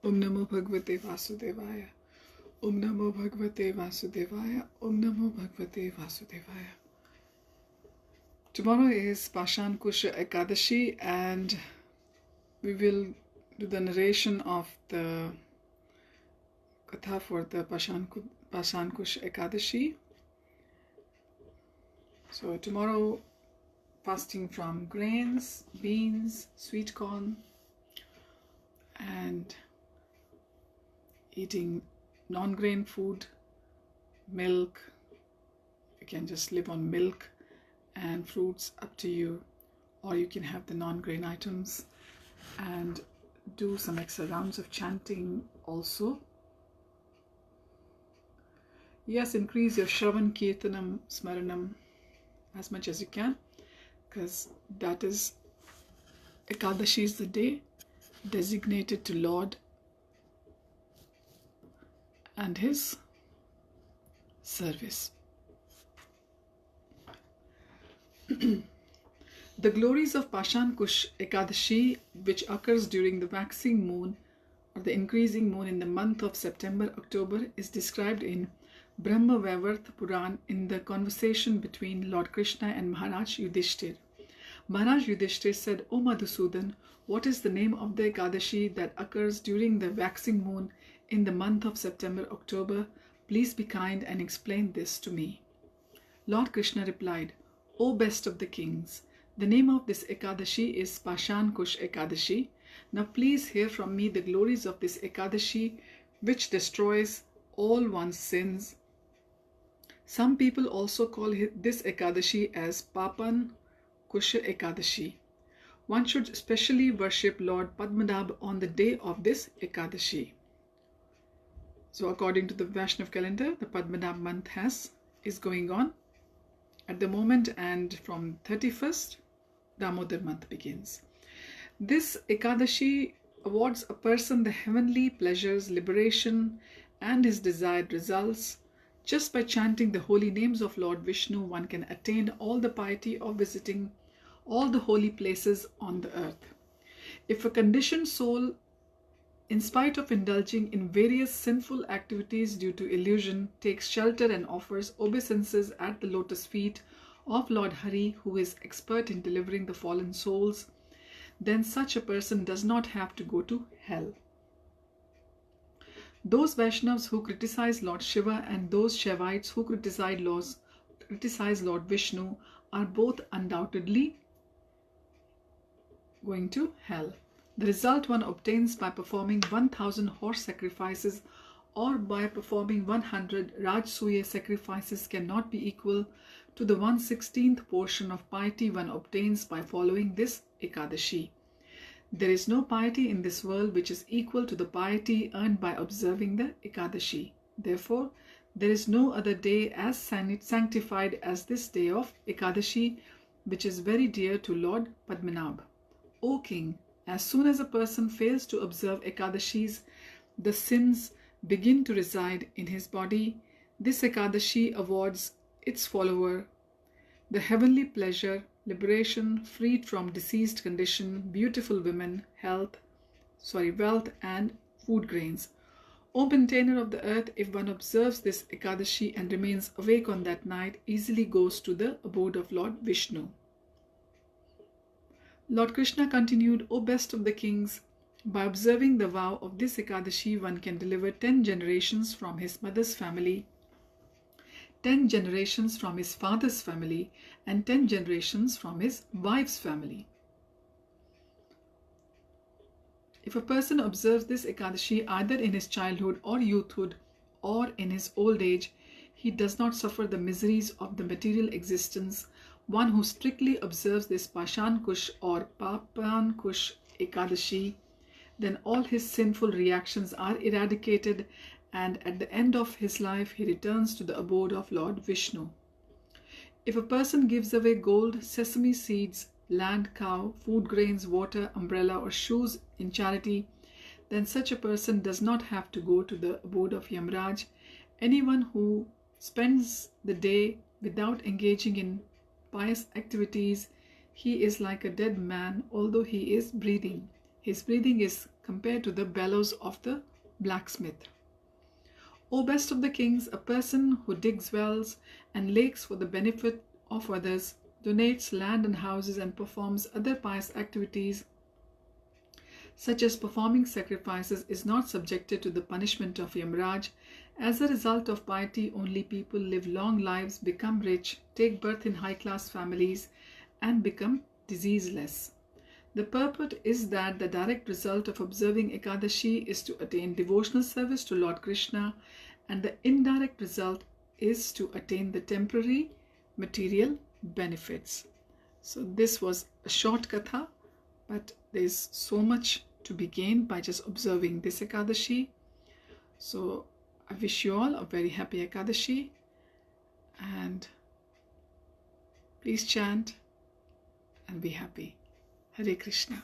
Om Namo Bhagavate Vasudevaya. Om Namo Bhagavate Vasudevaya. Om Namo Bhagavate Vasudevaya. Tomorrow is Pasankusa Ekadashi, and we will do the narration of the Katha for the Pasankusa Ekadashi. So tomorrow, fasting from grains, beans, sweet corn, and eating non-grain food, milk. You can just live on milk and fruits, up to you, or you can have the non-grain items and do some extra rounds of chanting also. Yes, increase your Shravan, Kirtanam, Smaranam as much as you can, because that is Ekadashi is the day designated to Lord and his service. The glories of Pasankusa Ekadashi, which occurs during the waxing moon or the increasing moon in the month of September-October, is described in Brahma Vaivarta Puran in the conversation between Lord Krishna and Maharaj Yudhishthir. Maharaj Yudhishthir said, "O Madhusudan, what is the name of the Ekadashi that occurs during the waxing moon in the month of September-October? Please be kind and explain this to me." Lord Krishna replied, "O best of the kings, the name of this Ekadashi is Pasankusa Ekadashi. Now please hear from me the glories of this Ekadashi, which destroys all one's sins. Some people also call this Ekadashi as Papankusa Ekadashi. One should especially worship Lord Padmanabh on the day of this Ekadashi." So according to the Vaishnav calendar, the Padmanabh month is going on at the moment, and from 31st, Damodar month begins. This Ekadashi awards a person the heavenly pleasures, liberation, and his desired results. Just by chanting the holy names of Lord Vishnu, one can attain all the piety of visiting all the holy places on the earth. If a conditioned soul, in spite of indulging in various sinful activities due to illusion, takes shelter and offers obeisances at the lotus feet of Lord Hari, who is expert in delivering the fallen souls, then such a person does not have to go to hell. Those Vaishnavas who criticize Lord Shiva and those Shaivites who criticize Lord Vishnu are both undoubtedly going to hell. The result one obtains by performing 1000 horse sacrifices or by performing 100 Rajsuya sacrifices cannot be equal to the 1/16th portion of piety one obtains by following this Ekadashi. There is no piety in this world which is equal to the piety earned by observing the Ekadashi. Therefore, there is no other day as sanctified as this day of Ekadashi, which is very dear to Lord Padmanabh. O King, as soon as a person fails to observe Ekadashis, the sins begin to reside in his body. This Ekadashi awards its follower the heavenly pleasure, liberation, freed from diseased condition, beautiful women, wealth, and food grains. O maintainer of the earth, if one observes this Ekadashi and remains awake on that night, easily goes to the abode of Lord Vishnu. Lord Krishna continued, "O best of the kings, by observing the vow of this Ekadashi, one can deliver 10 generations from his mother's family, 10 generations from his father's family, and 10 generations from his wife's family." If a person observes this Ekadashi either in his childhood or youthhood or in his old age, he does not suffer the miseries of the material existence. One who strictly observes this Pasankusa or Papankusa Ekadashi, then all his sinful reactions are eradicated, and at the end of his life he returns to the abode of Lord Vishnu. If a person gives away gold, sesame seeds, land, cow, food grains, water, umbrella, or shoes in charity, then such a person does not have to go to the abode of Yamraj. Anyone who spends the day without engaging in pious activities, he is like a dead man, although he is breathing. His breathing is compared to the bellows of the blacksmith. O best of the kings, a person who digs wells and lakes for the benefit of others, donates land and houses, and performs other pious activities such as performing sacrifices, is not subjected to the punishment of Yamraj. As a result of piety, only people live long lives, become rich, take birth in high-class families, and become diseaseless. The purport is that the direct result of observing Ekadashi is to attain devotional service to Lord Krishna, and the indirect result is to attain the temporary material benefits. So this was a short katha, but there is so much to be gained by just observing this Ekadashi. So I wish you all a very happy Ekadashi, and please chant and be happy. Hare Krishna.